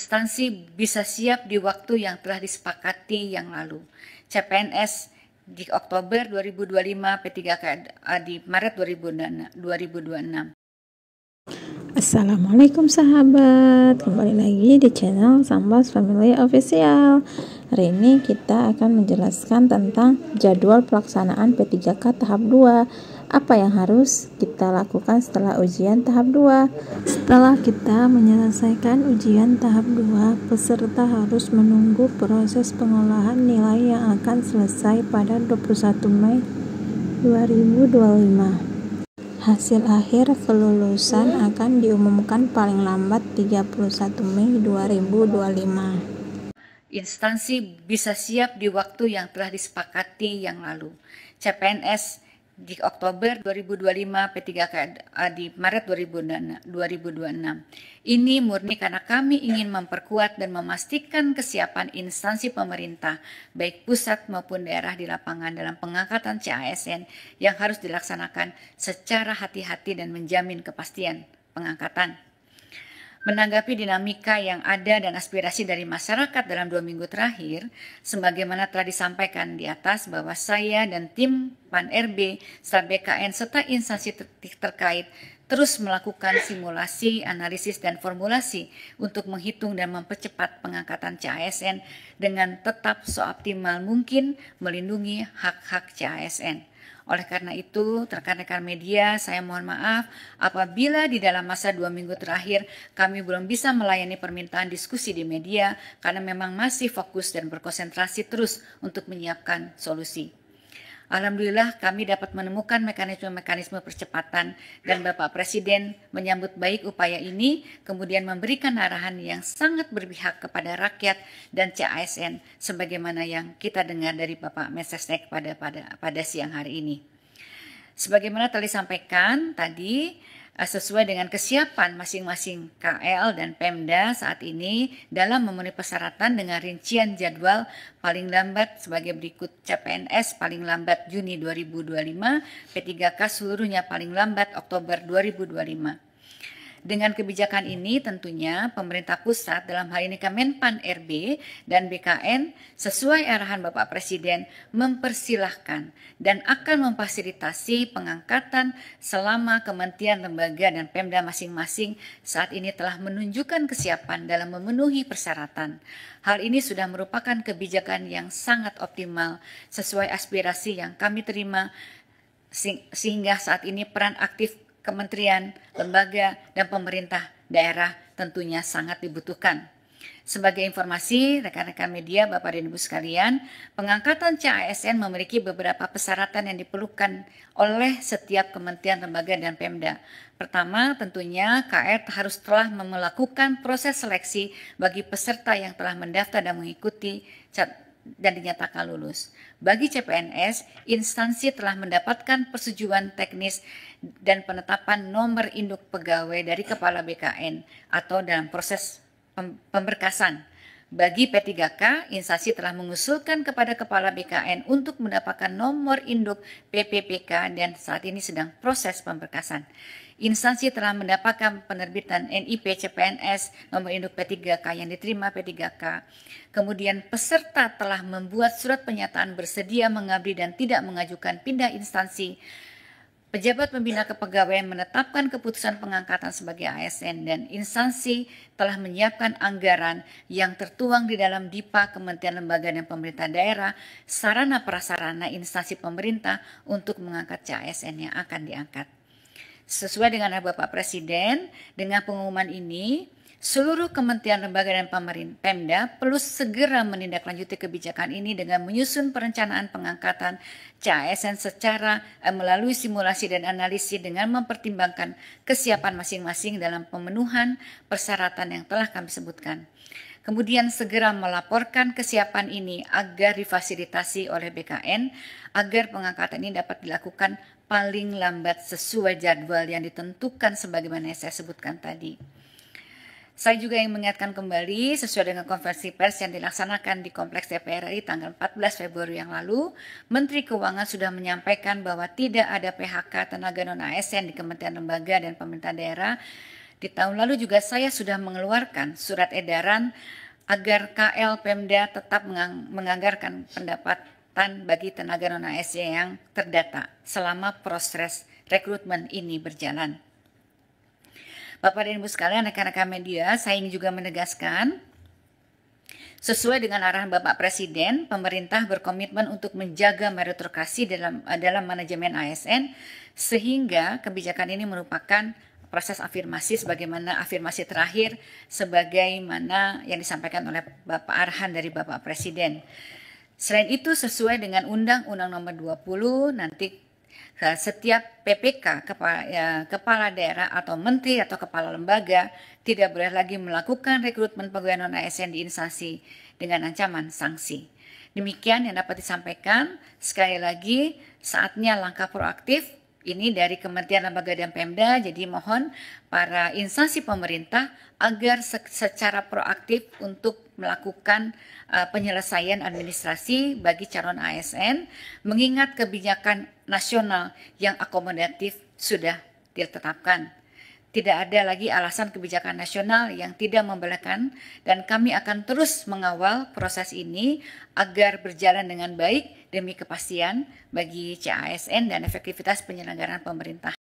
instansi bisa siap di waktu yang telah disepakati yang lalu. CPNS di Oktober 2025, P3K di Maret 2026. Assalamualaikum sahabat, kembali lagi di channel Sambas Family Official. Hari ini kita akan menjelaskan tentang jadwal pelaksanaan P3K tahap 2. Apa yang harus kita lakukan setelah ujian tahap 2? Setelah kita menyelesaikan ujian tahap 2, peserta harus menunggu proses pengolahan nilai yang akan selesai pada 21 Mei 2025. Hasil akhir kelulusan akan diumumkan paling lambat 31 Mei 2025. Instansi bisa siap di waktu yang telah disepakati yang lalu. CPNS di Oktober 2025, P3K di Maret 2026. Ini murni karena kami ingin memperkuat dan memastikan kesiapan instansi pemerintah, baik pusat maupun daerah di lapangan dalam pengangkatan CASN yang harus dilaksanakan secara hati-hati dan menjamin kepastian pengangkatan. Menanggapi dinamika yang ada dan aspirasi dari masyarakat dalam 2 minggu terakhir, sebagaimana telah disampaikan di atas bahwa saya dan tim PAN-RB, staf BKN, serta instansi terkait terus melakukan simulasi, analisis, dan formulasi untuk menghitung dan mempercepat pengangkatan CASN dengan tetap seoptimal mungkin melindungi hak-hak CASN. Oleh karena itu, rekan-rekan media, saya mohon maaf apabila di dalam masa 2 minggu terakhir kami belum bisa melayani permintaan diskusi di media karena memang masih fokus dan berkonsentrasi terus untuk menyiapkan solusi. Alhamdulillah kami dapat menemukan mekanisme-mekanisme percepatan dan Bapak Presiden menyambut baik upaya ini, kemudian memberikan arahan yang sangat berpihak kepada rakyat dan CASN sebagaimana yang kita dengar dari Bapak Mensesnek pada siang hari ini. Sebagaimana telah disampaikan tadi, sesuai dengan kesiapan masing-masing KL dan Pemda saat ini dalam memenuhi persyaratan dengan rincian jadwal paling lambat sebagai berikut: CPNS paling lambat Juni 2025, P3K seluruhnya paling lambat Oktober 2025. Dengan kebijakan ini tentunya pemerintah pusat dalam hal ini Kemenpan RB dan BKN sesuai arahan Bapak Presiden mempersilahkan dan akan memfasilitasi pengangkatan selama kementerian, lembaga, dan Pemda masing-masing saat ini telah menunjukkan kesiapan dalam memenuhi persyaratan. Hal ini sudah merupakan kebijakan yang sangat optimal sesuai aspirasi yang kami terima sehingga saat ini peran aktif kementerian, lembaga, dan pemerintah daerah tentunya sangat dibutuhkan. Sebagai informasi, rekan-rekan media, Bapak dan Ibu sekalian, pengangkatan CASN memiliki beberapa persyaratan yang diperlukan oleh setiap kementerian, lembaga, dan Pemda. Pertama, tentunya KR harus telah melakukan proses seleksi bagi peserta yang telah mendaftar dan mengikuti dan dinyatakan lulus. Bagi CPNS, instansi telah mendapatkan persetujuan teknis dan penetapan nomor induk pegawai dari Kepala BKN atau dalam proses pemberkasan. Bagi P3K, instansi telah mengusulkan kepada Kepala BKN untuk mendapatkan nomor induk PPPK dan saat ini sedang proses pemberkasan. Instansi telah mendapatkan penerbitan NIP CPNS nomor induk P3K yang diterima P3K. Kemudian peserta telah membuat surat pernyataan bersedia mengabdi dan tidak mengajukan pindah instansi. Pejabat pembina kepegawaian menetapkan keputusan pengangkatan sebagai ASN dan instansi telah menyiapkan anggaran yang tertuang di dalam DIPA Kementerian Lembaga dan Pemerintah Daerah, sarana prasarana instansi pemerintah untuk mengangkat CASN yang akan diangkat. Sesuai dengan Bapak Presiden, dengan pengumuman ini, seluruh kementerian, lembaga, dan Pemda perlu segera menindaklanjuti kebijakan ini dengan menyusun perencanaan pengangkatan CASN secara melalui simulasi dan analisis dengan mempertimbangkan kesiapan masing-masing dalam pemenuhan persyaratan yang telah kami sebutkan. Kemudian segera melaporkan kesiapan ini agar difasilitasi oleh BKN agar pengangkatan ini dapat dilakukan paling lambat sesuai jadwal yang ditentukan sebagaimana yang saya sebutkan tadi. Saya juga ingin mengingatkan kembali sesuai dengan konferensi pers yang dilaksanakan di Kompleks DPR RI tanggal 14 Februari yang lalu, Menteri Keuangan sudah menyampaikan bahwa tidak ada PHK tenaga non-ASN di Kementerian Lembaga dan Pemerintah Daerah Di tahun lalu juga saya sudah mengeluarkan surat edaran agar KL Pemda tetap menganggarkan pendapatan bagi tenaga non-ASN yang terdata selama proses rekrutmen ini berjalan. Bapak dan Ibu sekalian, rekan-rekan media, saya ingin juga menegaskan, sesuai dengan arahan Bapak Presiden, pemerintah berkomitmen untuk menjaga meritokrasi dalam manajemen ASN, sehingga kebijakan ini merupakan proses afirmasi sebagaimana afirmasi terakhir sebagaimana yang disampaikan oleh Bapak arahan dari Bapak Presiden. Selain itu, sesuai dengan Undang-Undang Nomor 20, nanti setiap PPK, kepala daerah atau menteri atau kepala lembaga tidak boleh lagi melakukan rekrutmen pegawai non-ASN di instansi dengan ancaman sanksi. Demikian yang dapat disampaikan. Sekali lagi, saatnya langkah proaktif ini dari Kementerian Lembaga dan Pemda, jadi mohon para instansi pemerintah agar secara proaktif untuk melakukan penyelesaian administrasi bagi calon ASN, mengingat kebijakan nasional yang akomodatif sudah ditetapkan. Tidak ada lagi alasan kebijakan nasional yang tidak membolehkan, dan kami akan terus mengawal proses ini agar berjalan dengan baik demi kepastian bagi CASN dan efektivitas penyelenggaraan pemerintah.